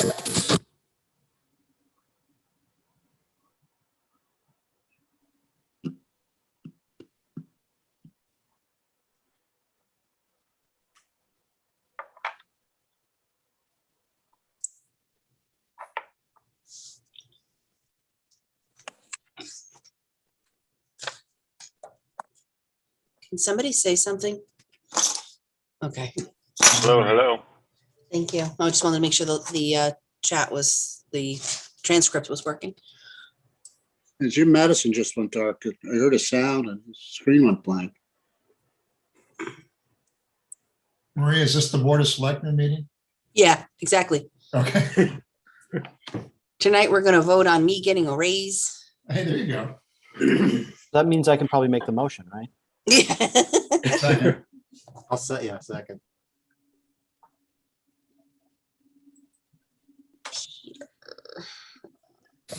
Can somebody say something? Okay, Hello, hello. thank you. I just wanted to make sure that the chat was, the transcript was working. And Jim Madison just went dark. I heard a sound and the screen went blank. Maria, is this the Board of Selectmen meeting? Yeah, exactly. Okay. Tonight, we're gonna vote on me getting a raise. Hey, there you go. That means I can probably make the motion, right? Second. I'll set you a second.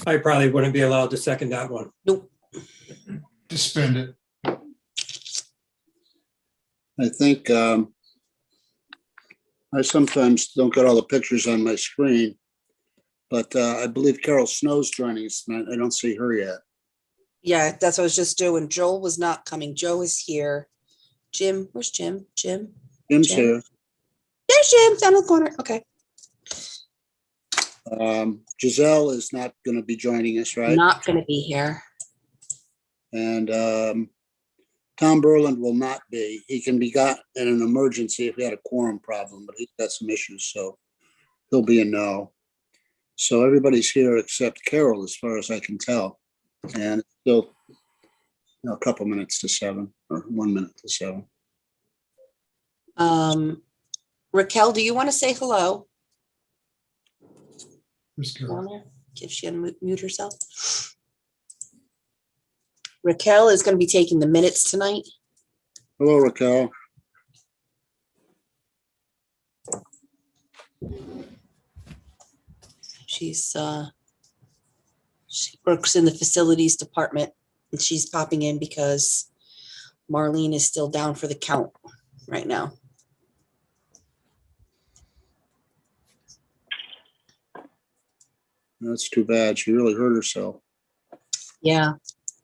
I probably wouldn't be allowed to second that one. Nope. Just spend it. I think I sometimes don't get all the pictures on my screen, but I believe Carol Snow's joining us tonight. I don't see her yet. Yeah, that's what I was just doing. Joel was not coming. Joe is here. Jim, where's Jim? Jim? Jim's Jim. here. There's Jim, down in the corner. Okay. Giselle is not going to be joining us, right? Not gonna be here. And Tom Berland will not be. He can be got in an emergency if he had a quorum problem, but he's got some issues, so he'll be a no. So everybody's here except Carol, as far as I can tell. And it's still a couple minutes to 7 or 1 minute to 7. Raquel, do you want to say hello? Who's Carol? On there? If she unmute herself. Raquel is going to be taking the minutes tonight. Hello, Raquel. She's she works in the facilities department and she's popping in because Marlene is still down for the count right now. That's too bad. She really hurt herself. Yeah,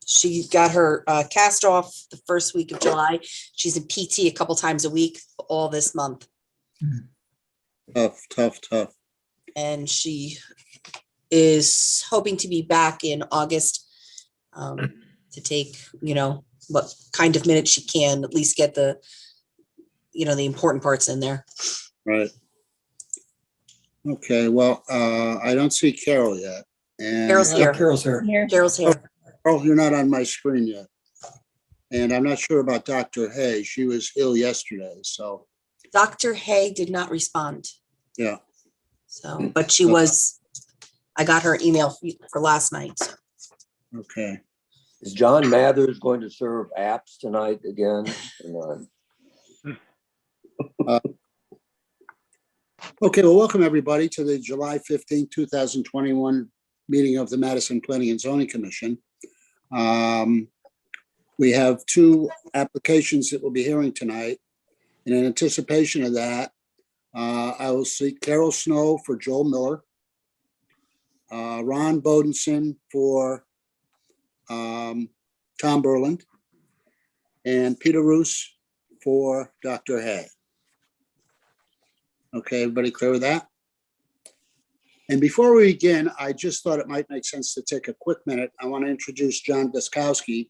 she got her cast off the first week of July. She's in PT a couple times a week all this month. Tough, tough, tough. And she is hoping to be back in August to take, what kind of minutes she can, at least get the, the important parts in there. Right. Okay, well, I don't see Carol yet. And Carol's here. Carol's here. Carol's here. Carol, you're not on my screen yet. And I'm not sure about Dr. Hay. She was ill yesterday, so, Dr. Hay did not respond. yeah. So, but she was, I got her email for last night. So. Okay. Is John Mathers going to serve apps tonight again? Okay, well, welcome everybody to the July 15, 2021 meeting of the Madison Planning and Zoning Commission. We have 2 applications that we'll be hearing tonight. And in anticipation of that, I will seek Carol Snow for Joel Miller, Ron Bodenson for Tom Berland, and Peter Roos for Dr. Hay. Okay, everybody clear with that? And before we begin, I just thought it might make sense to take a quick minute. I want to introduce John Deskowski,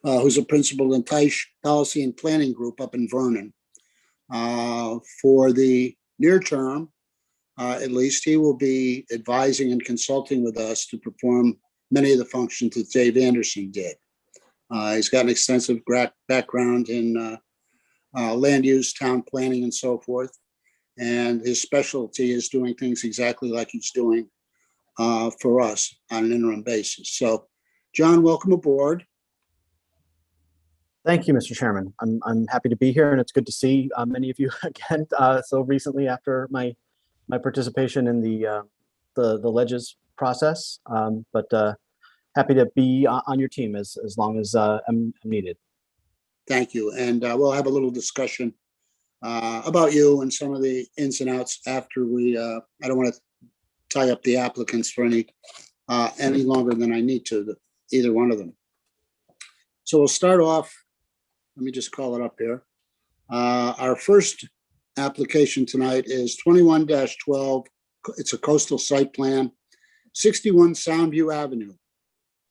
who's a principal in Policy and Planning Group up in Vernon. For the near term, at least, he will be advising and consulting with us to perform many of the functions that Dave Anderson did. He's got an extensive background in land use, town planning, and so forth. And his specialty is doing things exactly like he's doing for us on an interim basis. So, John, welcome aboard. Thank you, Mr. Chairman. I'm happy to be here, and it's good to see many of you again so recently after my participation in the ledges process. But happy to be on your team as long as I'm needed. Thank you. And we'll have a little discussion about you and some of the ins and outs after we, I don't want to tie up the applicants for any longer than I need to, either one of them. So we'll start off, let me just call it up here. Our first application tonight is 21-12. It's a coastal site plan, 61 Soundview Avenue,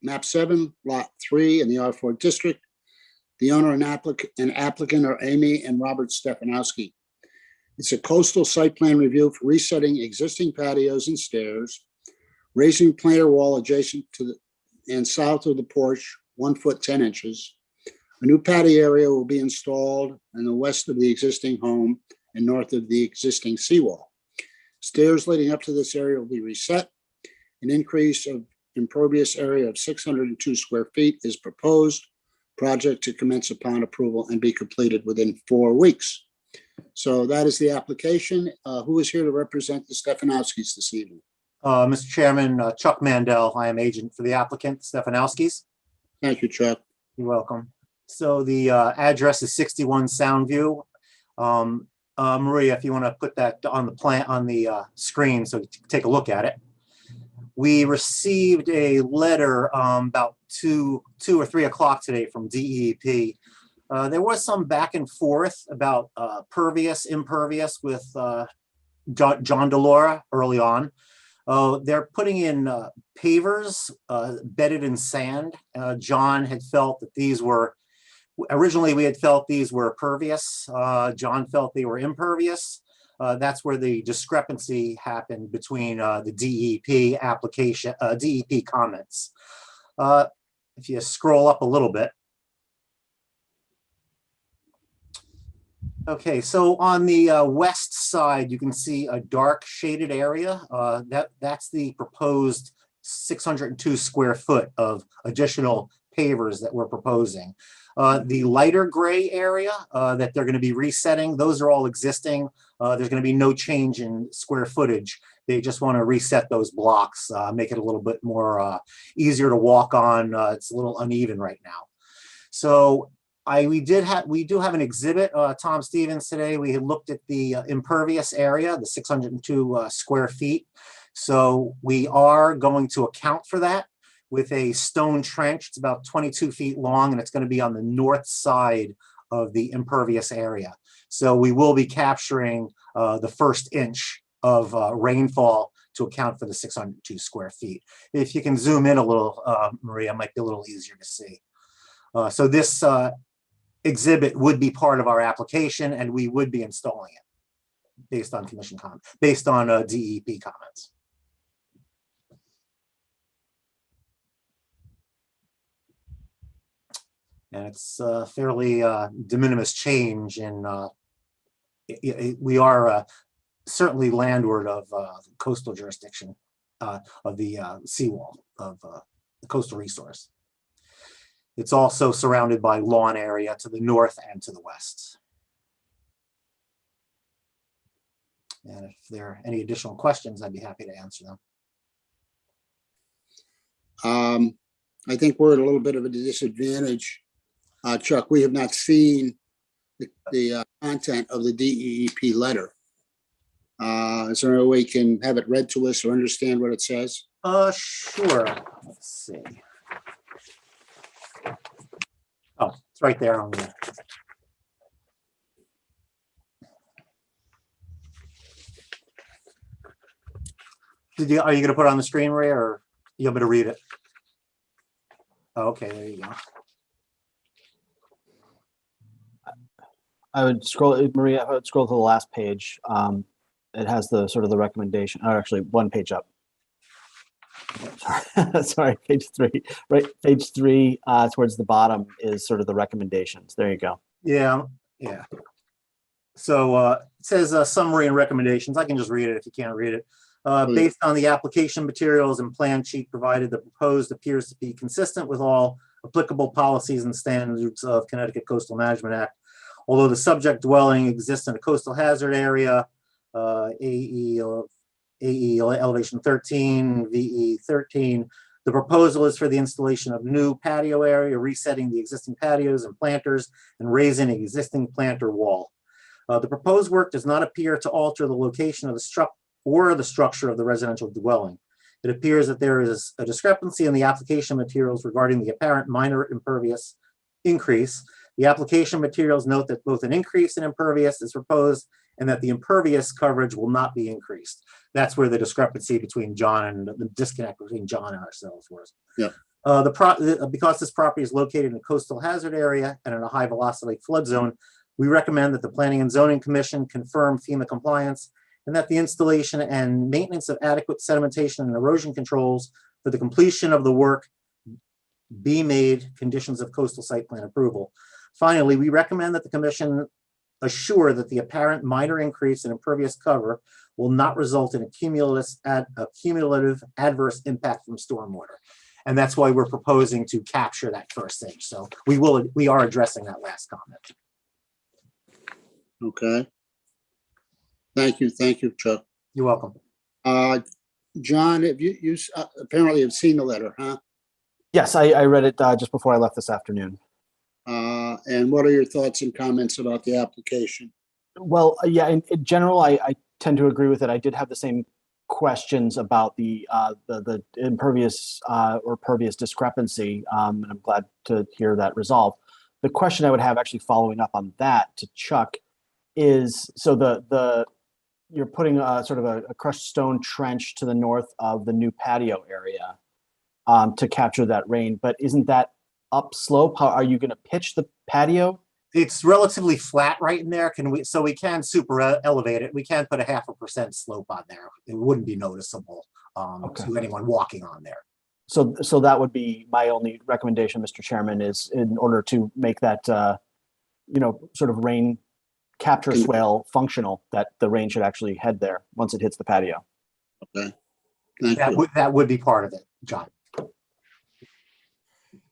map 7, lot 3 in the R4 district. The owner and applicant are Amy and Robert Stefanowski. It's a coastal site plan review for resetting existing patios and stairs, raising planter wall adjacent to the and south of the porch, 1 foot 10 inches. A new patio area will be installed in the west of the existing home and north of the existing seawall. Stairs leading up to this area will be reset. An increase of impervious area of 602 square feet is proposed. Project to commence upon approval and be completed within 4 weeks. So that is the application. Who is here to represent the Stefanowskis this evening? Mr. Chairman, Chuck Mandel, I am agent for the applicant, Stefanowski's. Thank you, Chuck. You're welcome. So the address is 61 Soundview. Maria, if you want to put that on the plan on the screen so you can take a look at it. We received a letter about 2 or 3 o'clock today from DEP. There was some back and forth about pervious, impervious with John DeLora early on. They're putting in pavers bedded in sand. John had felt that these were, originally we had felt these were pervious. John felt they were impervious. That's where the discrepancy happened between the DEP application, DEP comments. If you scroll up a little bit. Okay, so on the west side, you can see a dark shaded area. That's the proposed 602 square foot of additional pavers that we're proposing. The lighter gray area that they're going to be resetting, those are all existing. There's going to be no change in square footage. They just want to reset those blocks, make it a little bit more easier to walk on. It's a little uneven right now. So we do have an exhibit, Tom Stevens, today. We had looked at the impervious area, the 602 square feet. So we are going to account for that with a stone trench. It's about 22 feet long, and it's going to be on the north side of the impervious area. So we will be capturing the first inch of rainfall to account for the 602 square feet. If you can zoom in a little, Maria, it might be a little easier to see. So this exhibit would be part of our application, and we would be installing it based on commission comment, based on DEP comments. And it's fairly de minimis change in, we are certainly landward of coastal jurisdiction of the seawall of the coastal resource. It's also surrounded by lawn area to the north and to the west. And if there are any additional questions, I'd be happy to answer them. I think we're at a little bit of a disadvantage. Chuck, we have not seen the content of the DEP letter. Is there a way we can have it read to us or understand what it says? Sure. Let's see. Oh, it's right there on the. Are you going to put it on the screen, Ray, or you want me to read it? Oh, okay, there you go. I would scroll, Maria, I would scroll to the last page. It has the sort of the recommendation, or actually 1 page up. Sorry, page 3. Right, page 3 towards the bottom is sort of the recommendations. There you go. Yeah. So it says summary and recommendations. I can just read it if you can't read it. Based on the application materials and plan sheet provided, the proposed appears to be consistent with all applicable policies and standards of Connecticut Coastal Management Act. Although the subject dwelling exists in a coastal hazard area, AE elevation 13, VE 13, the proposal is for the installation of new patio area, resetting the existing patios and planters, and raising an existing planter wall. The proposed work does not appear to alter the location of the structure of the residential dwelling. It appears that there is a discrepancy in the application materials regarding the apparent minor impervious increase. The application materials note that both an increase in impervious is proposed and that the impervious coverage will not be increased. That's where the discrepancy between John and the disconnect between John and ourselves was. Yeah. Because this property is located in a coastal hazard area and in a high velocity flood zone, we recommend that the Planning and Zoning Commission confirm FEMA compliance and that the installation and maintenance of adequate sedimentation and erosion controls for the completion of the work be made conditions of coastal site plan approval. Finally, we recommend that the commission assure that the apparent minor increase in impervious cover will not result in a cumulative adverse impact from stormwater. And that's why we're proposing to capture that first thing. So we are addressing that last comment. Okay. Thank you, Chuck. You're welcome. John, have you apparently have seen the letter, huh? Yes, I read it just before I left this afternoon. And what are your thoughts and comments about the application? Well, yeah, in general, I tend to agree with it. I did have the same questions about the impervious or pervious discrepancy, and I'm glad to hear that resolved. The question I would have actually following up on that to Chuck is, so you're putting sort of a crushed stone trench to the north of the new patio area to capture that rain, but isn't that upslope? How are you going to pitch the patio? It's relatively flat right in there. So we can super elevate it. We can put a 0.5% slope on there. It wouldn't be noticeable to anyone walking on there. So that would be my only recommendation, Mr. Chairman, is in order to make that, sort of rain capture swale functional, that the rain should actually head there once it hits the patio. Okay. Thank you. That would be part of it, John.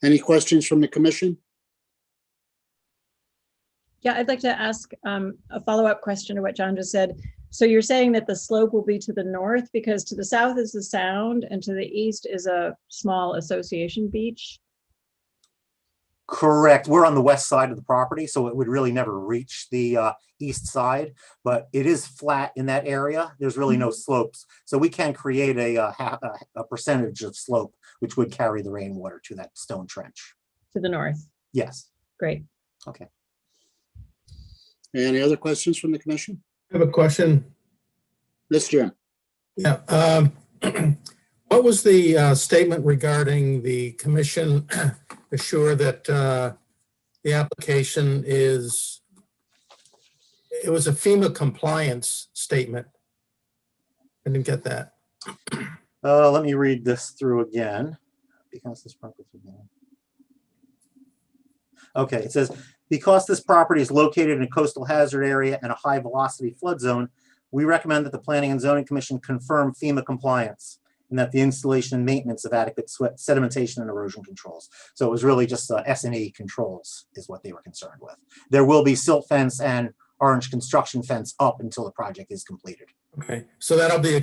Any questions from the commission? Yeah, I'd like to ask a follow-up question to what John just said. So you're saying that the slope will be to the north because to the south is the Sound and to the east is a small association beach? Correct. We're on the west side of the property, so it would really never reach the east side, but it is flat in that area. There's really no slopes. So we can create a percentage of slope, which would carry the rainwater to that stone trench. To the north? Yes. Great. Okay. Any other questions from the commission? I have a question. Yes, Jim. Yeah. What was the statement regarding the commission assure that the application is, it was a FEMA compliance statement. I didn't get that. Let me read this through again. Because this property. Okay, it says, because this property is located in a coastal hazard area and a high velocity flood zone, we recommend that the Planning and Zoning Commission confirm FEMA compliance and that the installation and maintenance of adequate sedimentation and erosion controls. So it was really just S&E controls is what they were concerned with. There will be silt fence and orange construction fence up until the project is completed. Okay, so that'll be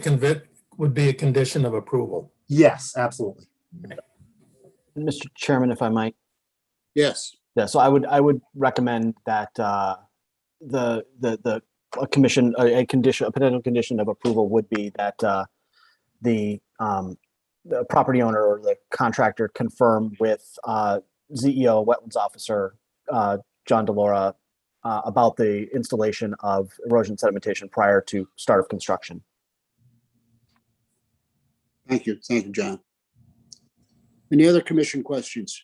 would be a condition of approval. Yes, absolutely. Mr. Chairman, if I might. Yes. Yeah, so I would recommend that a potential condition of approval would be that the property owner or the contractor confirm with ZEO Wetlands Officer John DeLaura about the installation of erosion sedimentation prior to start of construction. Thank you, John. Any other commission questions?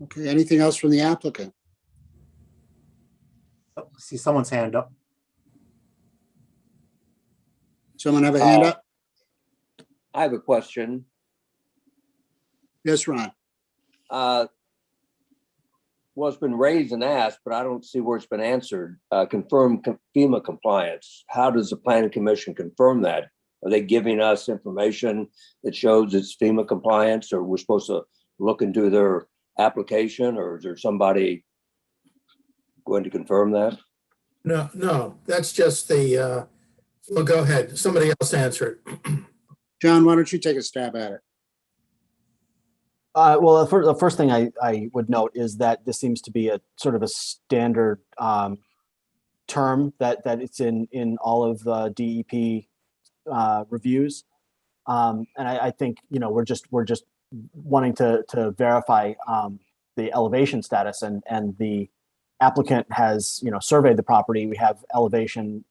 Okay, anything else from the applicant? Oh, see someone's hand up. Someone have a hand up? I have a question. Yes, Ron. Well, it's been raised and asked, but I don't see where it's been answered. Confirm FEMA compliance. How does the planning commission confirm that? Are they giving us information that shows it's FEMA compliance, or we're supposed to look into their application, or is there somebody going to confirm that? No, that's just the, well, go ahead. Somebody else answer it. John, why don't you take a stab at it? Well, the first thing I would note is that this seems to be a sort of a standard term that it's in all of the DEP reviews. And I think, we're just wanting to verify the elevation status, and the applicant has, surveyed the property. We have elevation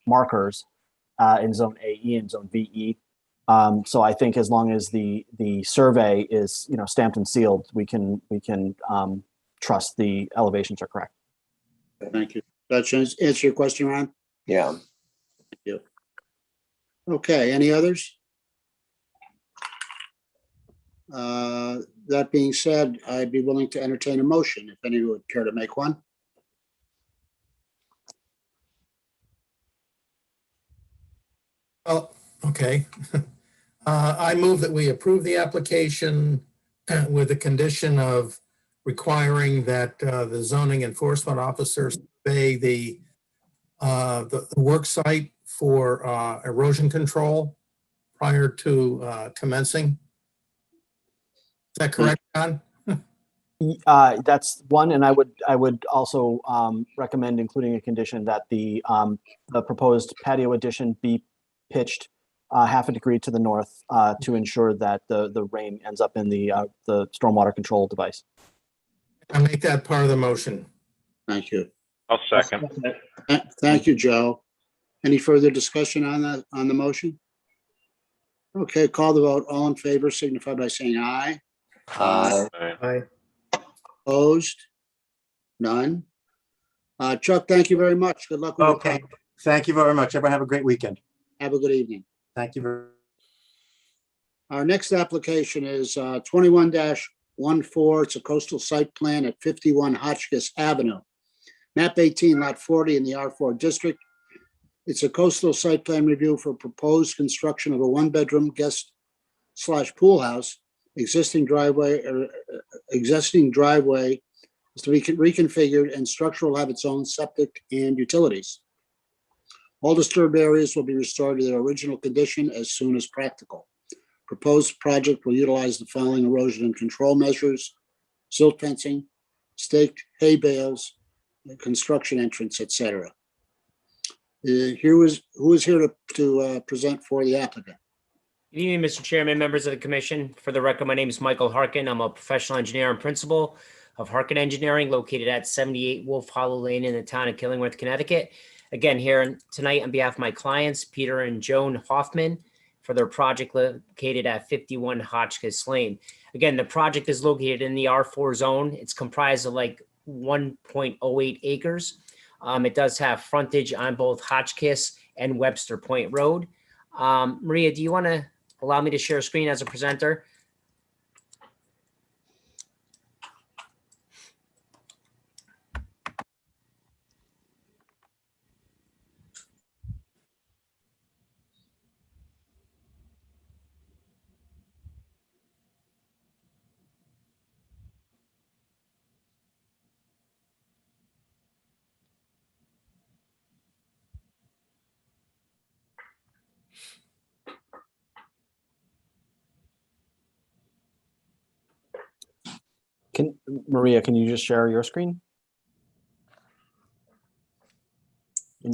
markers in zone AE and zone VE. So I think as long as the survey is, stamped and sealed, we can trust the elevations are correct. Thank you. That answer your question, Ron? Yeah. Okay, any others? That being said, I'd be willing to entertain a motion if anyone would care to make one. Oh, okay. I move that we approve the application with the condition of requiring that the zoning enforcement officer survey the work site for erosion control prior to commencing. Is that correct, John? That's one, and I would also recommend including a condition that the proposed patio addition be pitched half a degree to the north to ensure that the rain ends up in the stormwater control device. I make that part of the motion. Thank you. I'll second. Thank you, Joe. Any further discussion on the motion? Okay, call the vote. All in favor signify by saying aye. Aye. Opposed? None. Chuck, thank you very much. Good luck with your Okay, project. thank you very much. Everyone have a great weekend. Have a good evening. Thank you very. Our next application is 21-14. It's a coastal site plan at 51 Hotchkiss Avenue. Map 18, lot 40 in the R4 district. It's a coastal site plan review for proposed construction of a one-bedroom guest/pool house. Existing driveway is to be reconfigured, and structure will have its own septic and utilities. All disturbed areas will be restored to their original condition as soon as practical. Proposed project will utilize the following erosion and control measures: silt fencing, staked hay bales, construction entrance, etc. Who is here to present for the applicant? Good evening, Mr. Chairman, members of the commission. For the record, my name is Michael Harkin. I'm a professional engineer and principal of Harkin Engineering, located at 78 Wolf Hollow Lane in the town of Killingworth, Connecticut. Again, here tonight on behalf of my clients, Peter and Joan Hoffman, for their project located at 51 Hotchkiss Lane. Again, the project is located in the R4 zone. It's comprised of like 1.08 acres. It does have frontage on both Hotchkiss and Webster Point Road. Maria, do you want to allow me to share a screen as a presenter? Maria, can you just share your screen?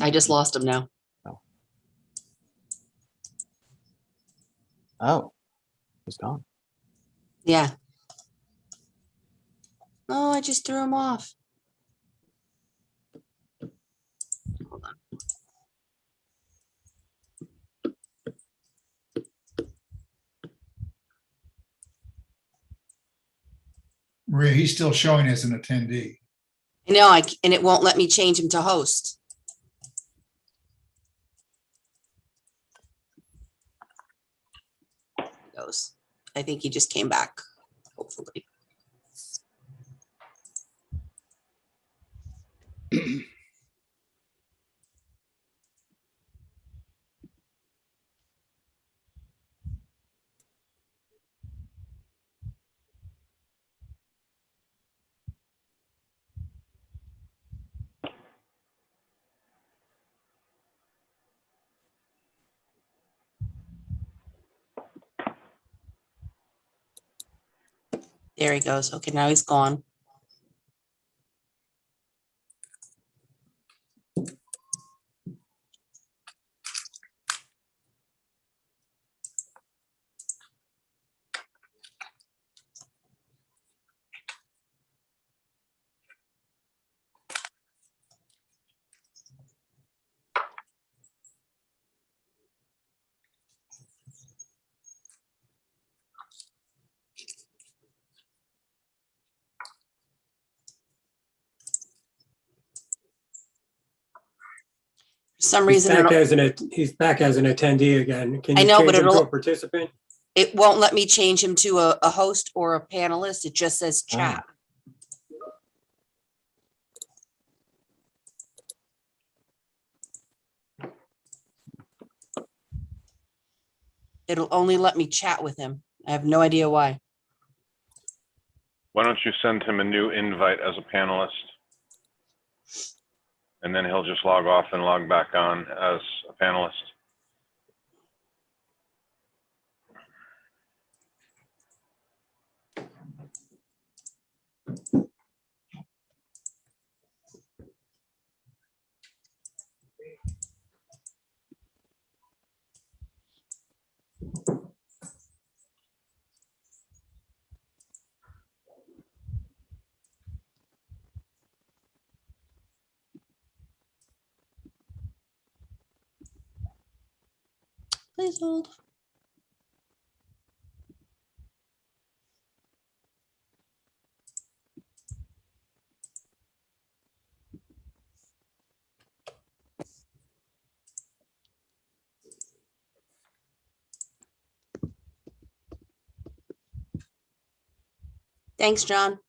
I just lost him now. Oh, he's gone. Yeah. Oh, I just threw him off. Hold on. Maria, he's still showing as an attendee. No, and it won't let me change him to host. There he goes. I think he just came back, hopefully. There he goes. Okay, now he's gone. For some He's reason, back as he's back as an attendee again. Can I you know, change but him to it'll- a participant? it won't let me change him to a host or a panelist. It just says chat. It'll only let me chat with him. I have no idea why. Why don't you send him a new invite as a panelist? And then he'll just log off and log back on as a panelist. Please hold. Thanks, John.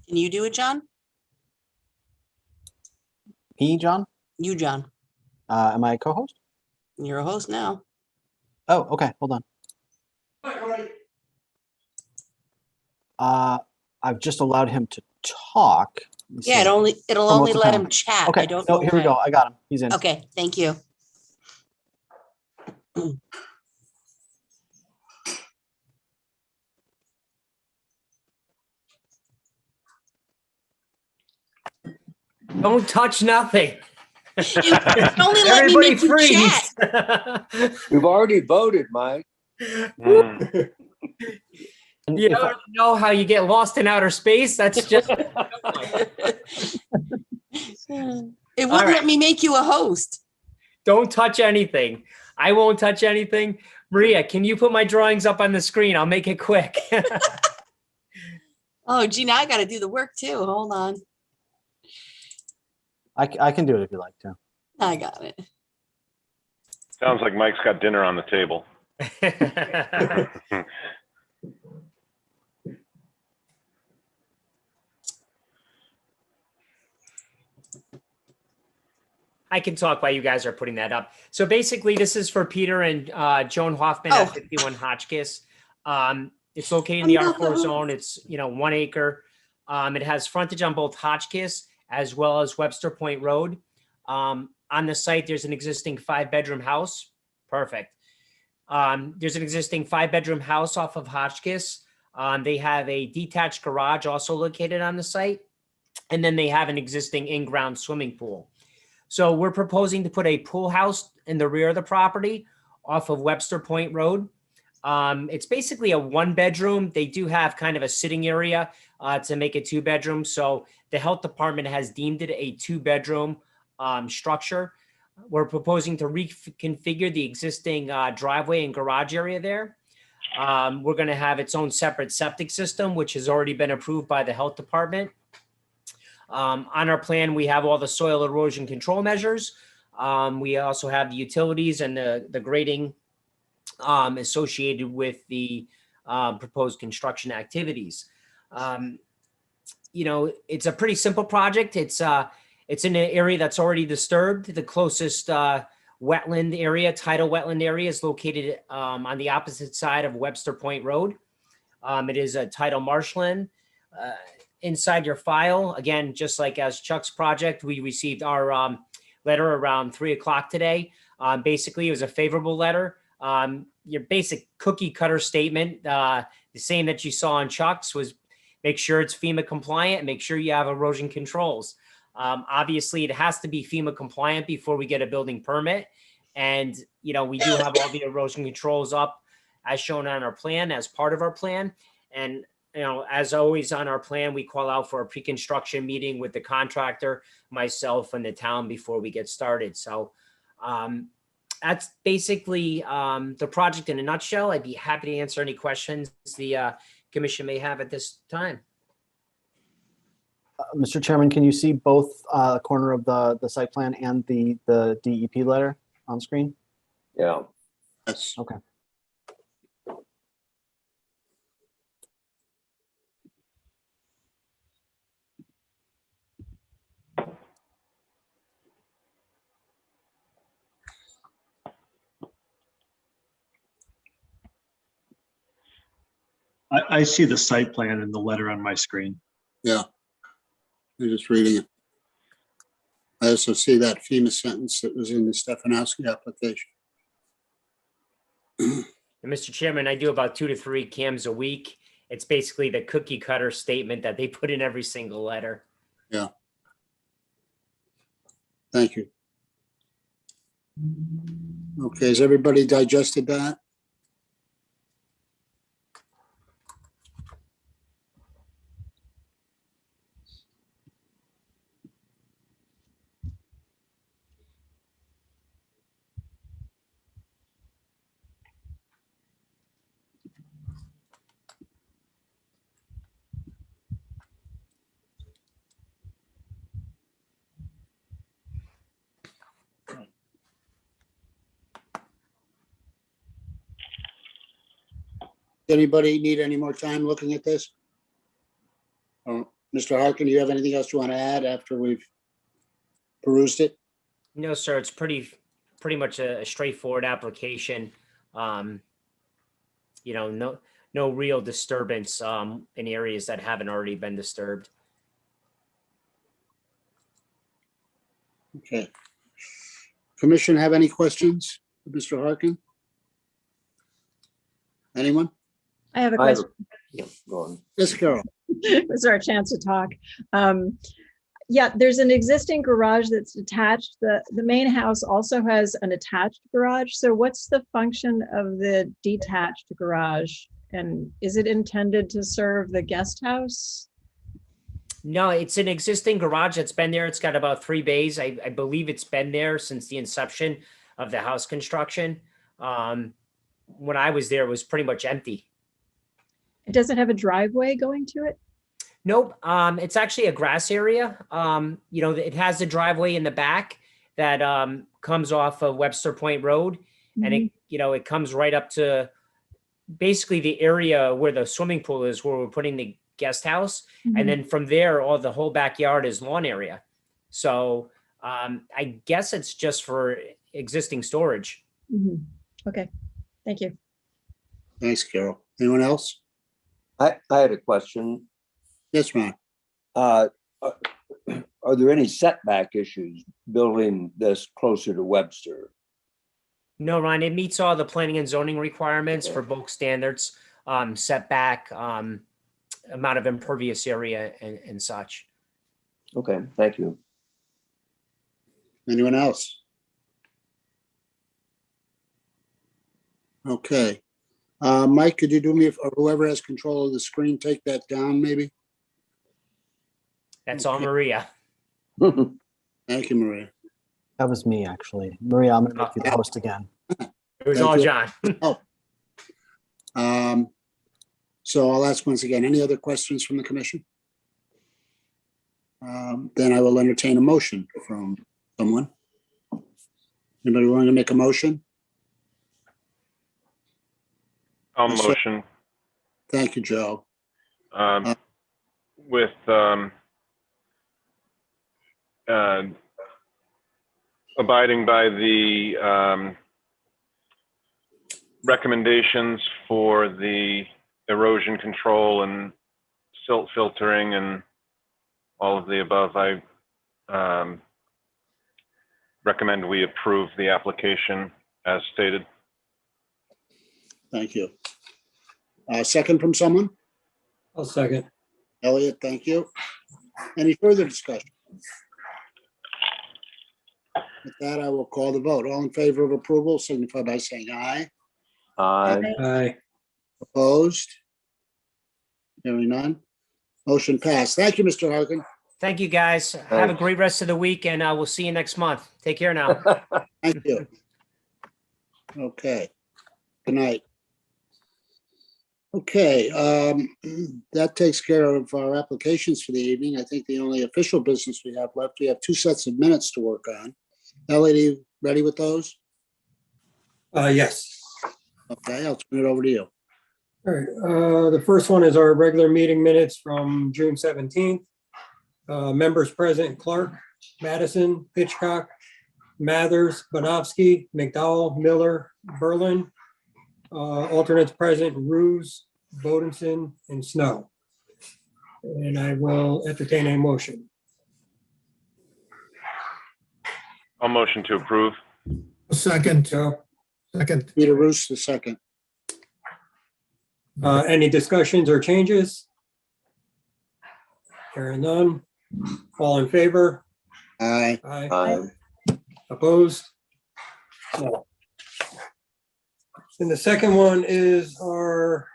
Can you do it, John? Me, John? You, John. Am I a co-host? You're a host now. Oh, okay. Hold on. I've just allowed him to talk. Let me Yeah, see. it'll From only what's the let time? him chat. Okay, I don't no, know here we why. go. I got him. He's in. Okay, thank you. Don't touch nothing. It only let me Everybody make you freeze. chat. We've already voted, Mike. Mm. And You if I- don't know how you get lost in outer space? That's just It wouldn't right. let me make you a host. don't touch anything. I won't touch anything. Maria, can you put my drawings up on the screen? I'll make it quick. Oh, gee, now I got to do the work too. Hold on. I can do it if you like to. I got it. Sounds like Mike's got dinner on the table. I can talk while you guys are putting that up. So basically, this is for Peter and Joan Hoffman Oh. at 51 Hotchkiss. It's located in the R4 zone. It's 1 acre. It has frontage on both Hotchkiss as well as Webster Point Road. On the site, there's an existing 5-bedroom house. Perfect. There's an existing 5-bedroom house off of Hotchkiss. They have a detached garage also located on the site. And then they have an existing in-ground swimming pool. So we're proposing to put a pool house in the rear of the property off of Webster Point Road. It's basically a 1-bedroom. They do have kind of a sitting area to make it 2-bedroom. So the health department has deemed it a 2-bedroom structure. We're proposing to reconfigure the existing driveway and garage area there. We're going to have its own separate septic system, which has already been approved by the health department. On our plan, we have all the soil erosion control measures. We also have the utilities and the grading associated with the proposed construction activities. It's a pretty simple project. It's in an area that's already disturbed. The closest wetland area, tidal wetland area is located on the opposite side of Webster Point Road. It is a tidal marshland. Inside your file, again, just like as Chuck's project, we received our letter around 3 o'clock today. Basically, it was a favorable letter. Your basic cookie cutter statement, the same that you saw on Chuck's, was make sure it's FEMA compliant, make sure you have erosion controls. Obviously, it has to be FEMA compliant before we get a building permit. And, we do have all the erosion controls up as shown on our plan, as part of our plan. And, as always on our plan, we call out for a pre-construction meeting with the contractor, myself, and the town before we get started. So that's basically the project in a nutshell. I'd be happy to answer any questions the commission may have at this time. Mr. Chairman, can you see both corner of the site plan and the DEP letter on screen? Yeah. Yes. Okay. I see the site plan and the letter on my screen. Yeah. I'm just reading it. I also see that FEMA sentence that was in the Stefanowski application. And Mr. Chairman, I do about 2 to 3 cams a week. It's basically the cookie cutter statement that they put in every single letter. Yeah. Thank you. Okay, has everybody digested that? Anybody need any more time looking at this? Mr. Harkin, do you have anything else you want to add after we've perused it? No, sir, it's pretty much a straightforward application. No real disturbance in areas that haven't already been disturbed. Okay. Commission have any questions for Mr. Harkin? Anyone? I have a question. Yeah, go on. Yes, Carol. It's our chance to talk. Yeah, there's an existing garage that's attached. The main house also has an attached garage. So what's the function of the detached garage? And is it intended to serve the guest house? No, it's an existing garage that's been there. It's got about 3 bays. I believe it's been there since the inception of the house construction. When I was there, it was pretty much empty. Does it have a driveway going to it? Nope. It's actually a grass area. It has a driveway in the back that comes off of Webster Point Road, and it comes right up to basically the area where the swimming pool is, where we're putting the guest house. And then from there, the whole backyard is lawn area. So I guess it's just for existing storage. Okay, thank you. Thanks, Carol. Anyone else? I had a question. Yes, ma'am. Are there any setback issues building this closer to Webster? No, Ryan, it meets all the planning and zoning requirements for bulk standards, setback, amount of impervious area and such. Okay, thank you. Anyone else? Okay. Mike, could you do me, or whoever has control of the screen, take that down maybe? That's all Maria. Thank you, Maria. That was me, actually. Maria, I'm going to make you the host again. It was Thank all you. John. So I'll ask once again, any other questions from the commission? Then I will entertain a motion from someone. Anybody want to make a motion? I'll motion Thank you, Joe. with abiding by the recommendations for the erosion control and silt filtering and all of the above. I recommend we approve the application as stated. Thank you. Second from someone? I'll second. Elliot, thank you. Any further discussion? With that, I will call the vote. All in favor of approval signify by saying aye. Aye. Opposed? Hearing none. Motion passed. Thank you, Mr. Harkin. Thank you, guys. Have a great rest of the week, and we'll see you next month. Take care now. Thank you. Okay. Good night. Okay, that takes care of our applications for the evening. I think the only official business we have left, we have 2 sets of minutes to work on. Elliot, are you ready with those? Yes. Okay, I'll turn it over to you. All right. The first one is our regular meeting minutes from June 17th. Members present: Clark, Madison, Hitchcock, Mathers, Bonofsky, McDowell, Miller, Berlin. Alternates present: Ruse, Bodenson, and Snow. And I will entertain a motion. I'll motion to approve. Second, Joe, second, Peter Roos, the second. any discussions or changes? Hearing none. All in favor? Aye. Aye. Opposed? No. And the second one is our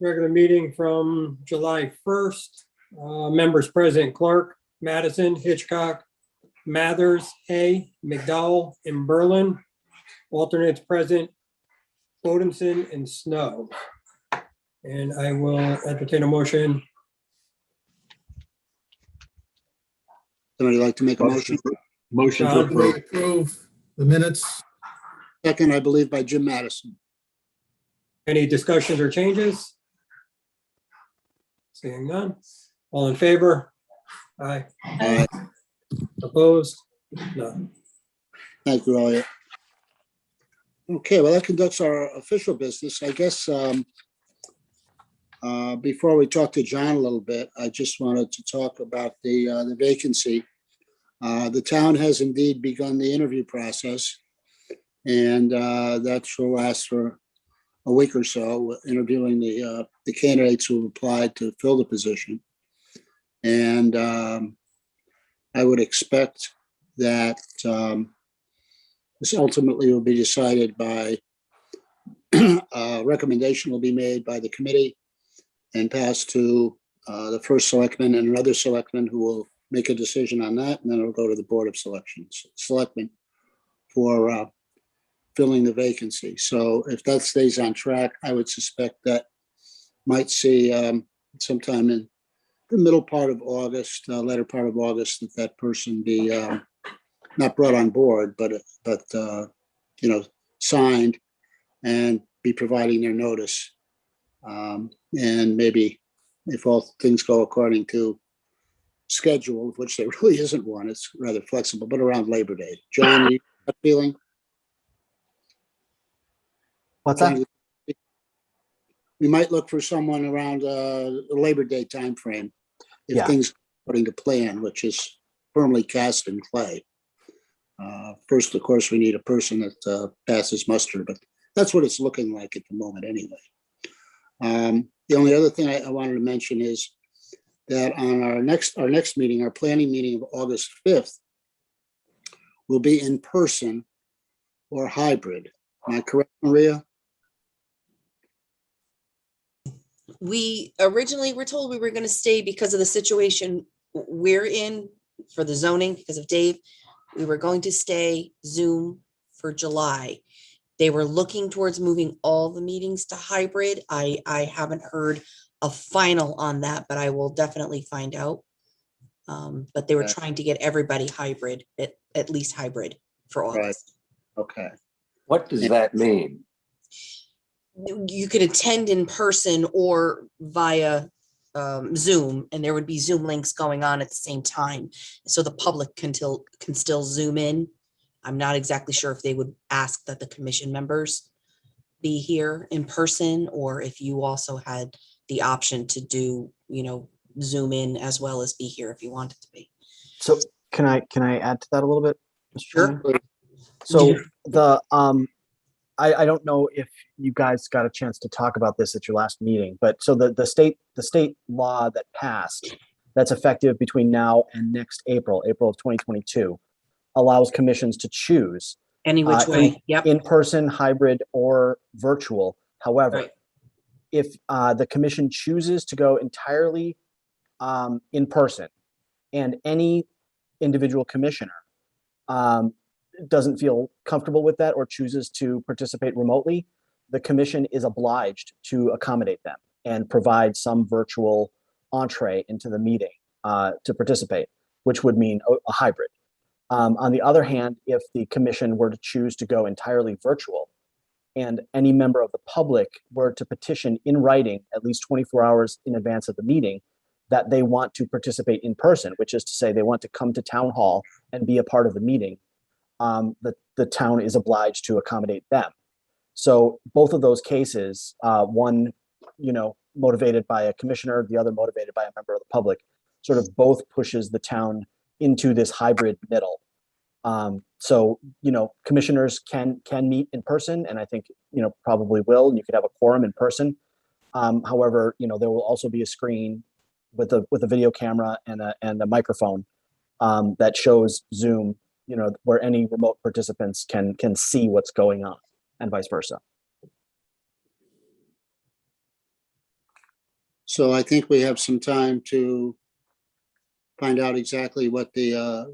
regular meeting from July 1st. Members present: Clark, Madison, Hitchcock, Mathers, Hay, McDowell, and Berlin. Alternates present: Bodenson and Snow. And I will entertain a motion. Somebody like to make a motion? Motion to John, we approve. approve the minutes. Second, I believe by Jim Madison. Any discussions or changes? Seeing none. All in favor? Aye. Aye. Opposed? None. Thank you, Elliot. Okay, well, that conducts our official business. I guess before we talk to John a little bit, I just wanted to talk about the vacancy. The town has indeed begun the interview process, and that shall last for a week or so, interviewing the candidates who have applied to fill the position. And I would expect that this ultimately will be decided by recommendation will be made by the committee and passed to the first selectman and another selectman who will make a decision on that, and then it'll go to the Board of Selectmen for filling the vacancy. So if that stays on track, I would suspect that might see sometime in the middle part of August, latter part of August, that person be not brought on board, but signed and be providing their notice. And maybe if all things go according to schedule, which there really isn't one, it's rather flexible, but around Labor Day. John, you have a feeling? What's that? We might look for someone around the Labor Day timeframe if Yeah. things according to plan, which is firmly cast in clay. First, of course, we need a person that passes muster, but that's what it's looking like at the moment anyway. The only other thing I wanted to mention is that on our next meeting, our planning meeting of August 5th, will be in person or hybrid. Am I correct, Maria? We originally were told we were going to stay because of the situation we're in for the zoning because of Dave. We were going to stay Zoom for July. They were looking towards moving all the meetings to hybrid. I haven't heard a final on that, but I will definitely find out. But they were Okay. trying to get everybody hybrid, at least hybrid for August. Okay. What does that mean? You could attend in person or via Zoom, and there would be Zoom links going on at the same time. So the public can still Zoom in. I'm not exactly sure if they would ask that the commission members be here in person, or if you also had the option to do, Zoom in as well as be here if you wanted to be. So can I add to that a little bit, Mr. Chairman? Sure. So the, I don't know if you guys got a chance to talk about this at your last meeting, but so the state law that passed, that's effective between now and next April of 2022, allows commissions to choose Any which way. Yep. in person, hybrid, or virtual. However, Right. if the commission chooses to go entirely in person, and any individual commissioner doesn't feel comfortable with that or chooses to participate remotely, the commission is obliged to accommodate them and provide some virtual entree into the meeting to participate, which would mean a hybrid. On the other hand, if the commission were to choose to go entirely virtual, and any member of the public were to petition in writing at least 24 hours in advance of the meeting that they want to participate in person, which is to say they want to come to town hall and be a part of the meeting, the town is obliged to accommodate them. So both of those cases, one, motivated by a commissioner, the other motivated by a member of the public, sort of both pushes the town into this hybrid middle. So, commissioners can meet in person, and I think, probably will, and you could have a quorum in person. However, there will also be a screen with a video camera and a microphone that shows Zoom, where any remote participants can see what's going on, and vice versa. So I think we have some time to find out exactly what the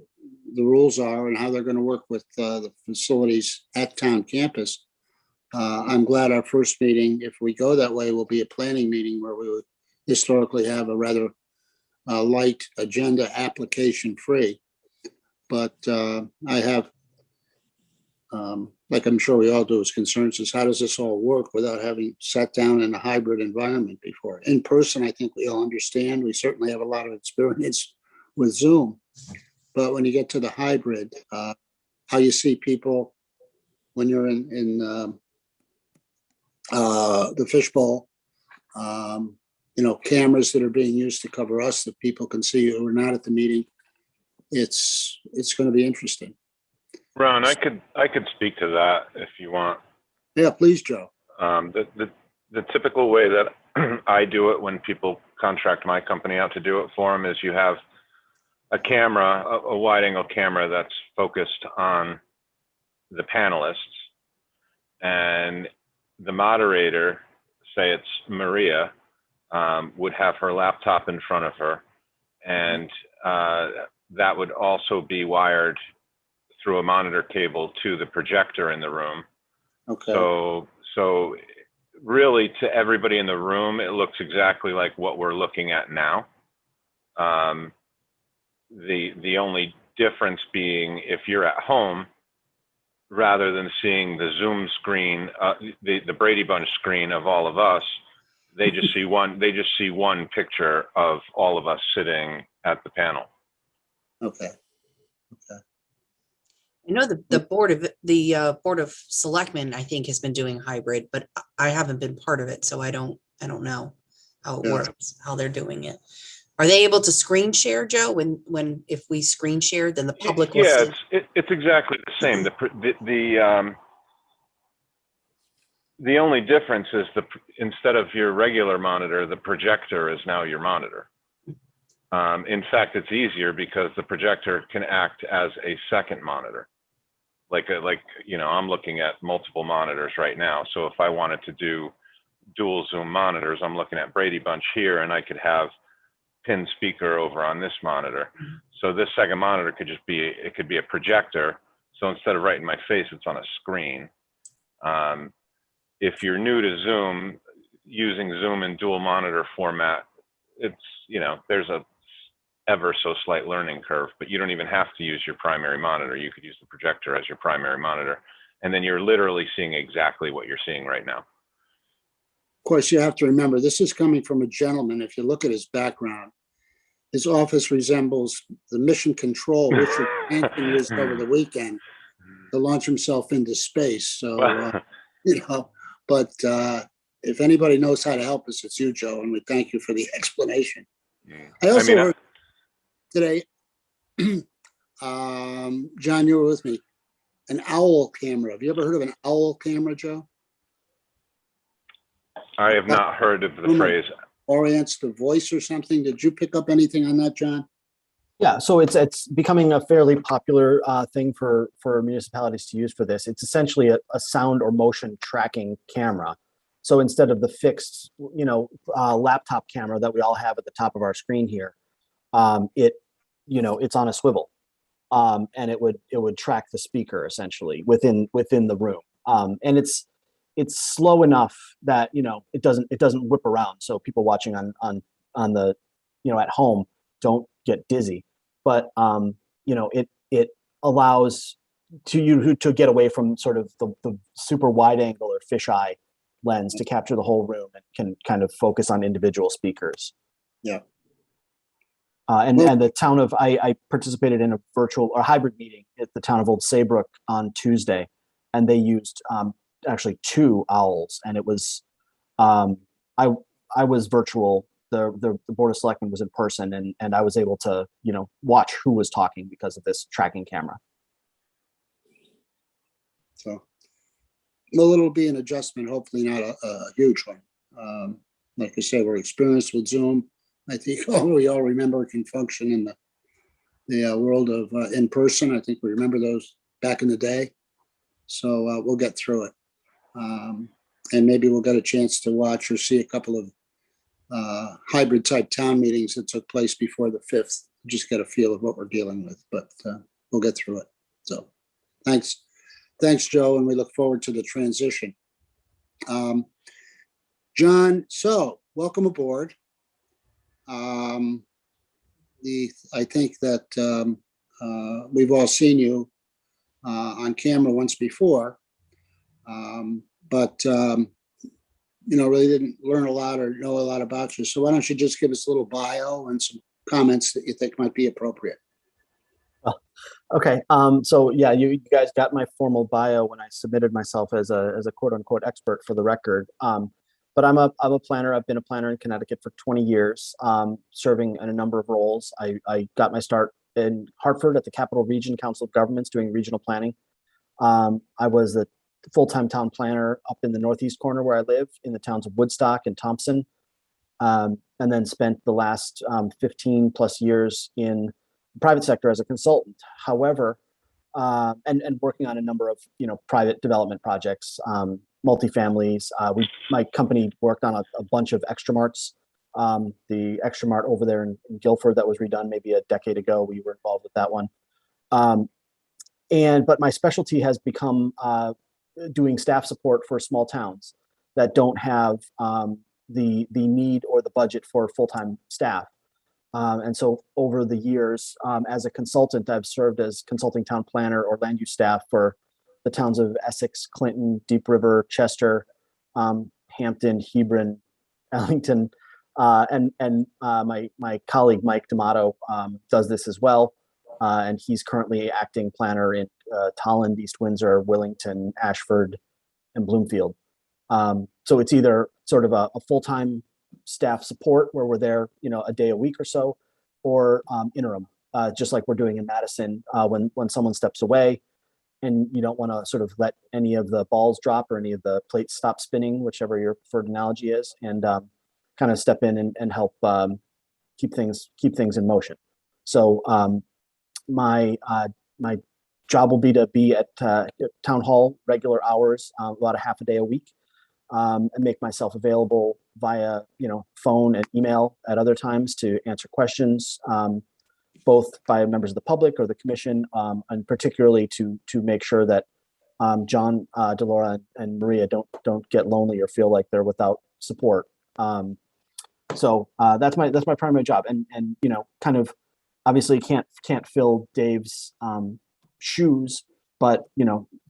rules are and how they're going to work with the facilities at town campus. I'm glad our first meeting, if we go that way, will be a planning meeting where we would historically have a rather light agenda, application free. But I have, like I'm sure we all do, as concerns is how does this all work without having sat down in a hybrid environment before? In person, I think we all understand. We certainly have a lot of experience with Zoom. But when you get to the hybrid, how you see people when you're in the fishbowl, cameras that are being used to cover us that people can see who are not at the meeting. It's going to be interesting. Ron, I could speak to that if you want. Yeah, please, Joe. The typical way that I do it when people contract my company out to do it for them is you have a camera, a wide angle camera that's focused on the panelists, and the moderator, say it's Maria, would have her laptop in front of her, and that would also be wired through a monitor cable to the projector in the room. Okay. So really, to everybody in the room, it looks exactly like what we're looking at now. The only difference being, if you're at home, rather than seeing the Zoom screen, the Brady Bunch screen of all of us, they just see one picture of all of us sitting at the panel. Okay. I know the Board of Selectmen, I think, has been doing hybrid, but I haven't been part of it, so I don't know how it works, how they're doing it. Are they able to screen share, Joe? If we screen share, then the public will see? It's exactly the same. The only difference is instead of your regular monitor, the projector is now your monitor. In fact, it's easier because the projector can act as a second monitor. I'm looking at multiple monitors right now. So if I wanted to do dual Zoom monitors, I'm looking at Brady Bunch here, and I could have pin speaker over on this monitor. So this second monitor could be a projector. So instead of right in my face, it's on a screen. If you're new to Zoom, using Zoom in dual monitor format, there's a ever so slight learning curve, but you don't even have to use your primary monitor. You could use the projector as your primary monitor, and then you're literally seeing exactly what you're seeing right now. Of course, you have to remember, this is coming from a gentleman. If you look at his background, his office resembles the Mission Control Richard Hampton used over the weekend to launch himself into space. So, Well, but if anybody knows how to help us, it's you, Joe, and we thank you for the explanation. I also mean, heard today, John, you were with me, an owl camera. Have you ever heard of an owl camera, Joe? I have not heard of the Rumor. phrase. Orients the voice or something. Did you pick up anything on that, John? Yeah, so it's becoming a fairly popular thing for municipalities to use for this. It's essentially a sound or motion tracking camera. So instead of the fixed, laptop camera that we all have at the top of our screen here, it's on a swivel, and it would track the speaker essentially within the room. And it's slow enough that it doesn't whip around, so people watching on the at home don't get dizzy. But it allows you to get away from sort of the super wide angle or fisheye lens to capture the whole room and can kind of focus on individual speakers. Yeah. And the town of I participated in a virtual or hybrid meeting at the town of Old Saybrook on Tuesday, and they used actually 2 owls, and it was I was virtual. The Board of Selectmen was in person, and I was able to watch who was talking because of this tracking camera. So, well, it'll be an adjustment, hopefully not a huge one. Like I say, we're experienced with Zoom. I think we all remember it can function in the world of in person. I think we remember those back in the day. So we'll get through it. And maybe we'll get a chance to watch or see a couple of hybrid type town meetings that took place before the 5th. Just get a feel of what we're dealing with, but we'll get through it. So thanks, Joe, and we look forward to the transition. John, so welcome aboard. I think that we've all seen you on camera once before, but really didn't learn a lot or know a lot about you. So why don't you just give us a little bio and some comments that you think might be appropriate? Okay. So yeah, you guys got my formal bio when I submitted myself as a quote unquote expert for the record. But I'm a planner. I've been a planner in Connecticut for 20 years, serving in a number of roles. I got my start in Hartford at the Capital Region Council of Governments doing regional planning. I was the full-time town planner up in the northeast corner where I live in the towns of Woodstock and Thompson, and then spent the last 15 plus years in the private sector as a consultant. However, and working on a number of private development projects, multifamilies. My company worked on a bunch of Extra Marts. The Extra Mart over there in Guilford that was redone maybe a decade ago. We were involved with that one. But my specialty has become doing staff support for small towns that don't have the need or the budget for full-time staff. And so over the years, as a consultant, I've served as consulting town planner or land use staff for the towns of Essex, Clinton, Deep River, Chester, Hampton, Hebron, Ellington, and my colleague Mike D'Amato does this as well, and he's currently acting planner in Tolland, East Windsor, Willington, Ashford, and Bloomfield. So it's either sort of a full-time staff support where we're there, a day a week or so, or interim, just like we're doing in Madison when someone steps away. And you don't want to sort of let any of the balls drop or any of the plates stop spinning, whichever your preferred analogy is, and kind of step in and help keep things in motion. So my job will be to be at town hall regular hours, about a half a day a week, and make myself available via phone and email at other times to answer questions. Both by members of the public or the commission, and particularly to make sure that John, Delora, and Maria don't get lonely or feel like they're without support. So that's my primary job, and kind of obviously can't fill Dave's shoes, but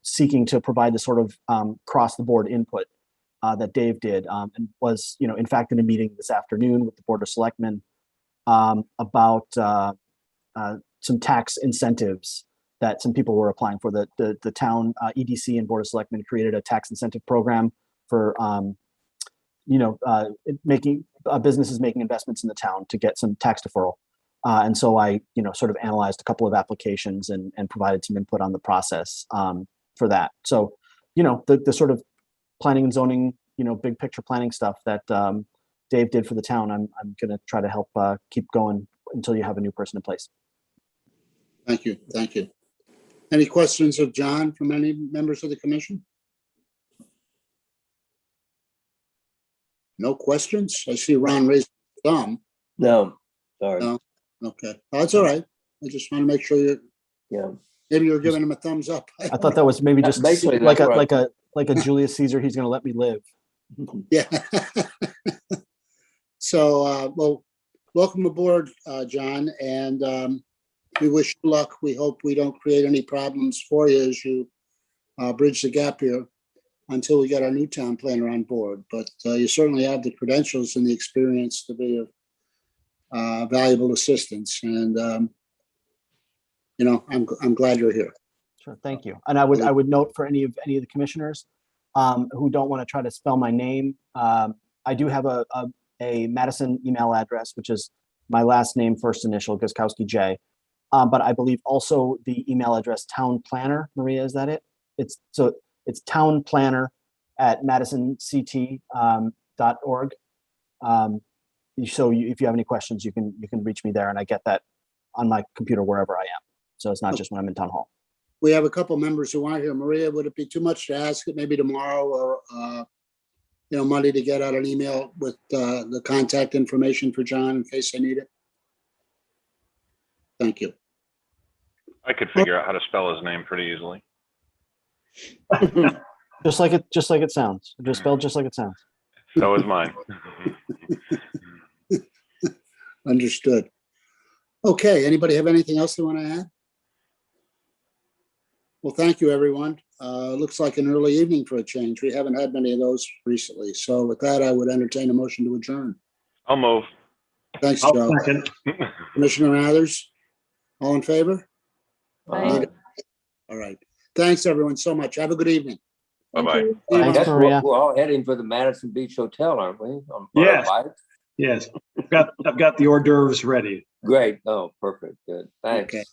seeking to provide the sort of across the board input that Dave did, and was in fact in a meeting this afternoon with the Board of Selectmen about some tax incentives that some people were applying for. The town EDC and Board of Selectmen created a tax incentive program for, making businesses making investments in the town to get some tax deferral. And so I, sort of analyzed a couple of applications and provided some input on the process for that. So, the sort of planning and zoning, big picture planning stuff that Dave did for the town, I'm going to try to help keep going until you have a new person in place. Thank you. Thank you. Any questions of John from any members of the commission? No questions? I see Ron raised his thumb. No, sorry. No. Okay, that's all right. I just want to make sure you're, Yeah. maybe you're giving him a thumbs up. I thought that was maybe just Basically, like that's right. like a Julius Caesar. He's going to let me live. Yeah. So, well, welcome aboard, John, and we wish you luck. We hope we don't create any problems for you as you bridge the gap here until we get our new town planner on board. But you certainly have the credentials and the experience to be of valuable assistance. And, I'm glad you're here. Sure, thank you. And I would note for any of the commissioners who don't want to try to spell my name, I do have a Madison email address, which is my last name, first initial, Guskowski J. But I believe also the email address town planner, Maria, is that it? It's town planner at madisonct.org. So if you have any questions, you can reach me there, and I get that on my computer wherever I am. So it's not just when I'm in town hall. We have a couple members who aren't here. Maria, would it be too much to ask it maybe tomorrow or, Monday to get out an email with the contact information for John in case I need it? Thank you. I could figure out how to spell his name pretty easily. Just like it sounds. Just spelled just like it sounds. So is mine. Understood. Okay, anybody have anything else they want to add? Well, thank you, everyone. Looks like an early evening for a change. We haven't had many of those recently. So with that, I would entertain a motion to adjourn. I'll move. Thanks, I'll Joe. second. Commissioner Mathers, all in favor? Bye. All right. Thanks, everyone, so much. Have a good evening. Bye-bye. I Thanks, guess Maria. we're all heading for the Madison Beach Hotel, aren't we? On Yes. bike? Yes, I've got the hors d'oeuvres ready. Great. Oh, perfect. Good. Thanks. Okay.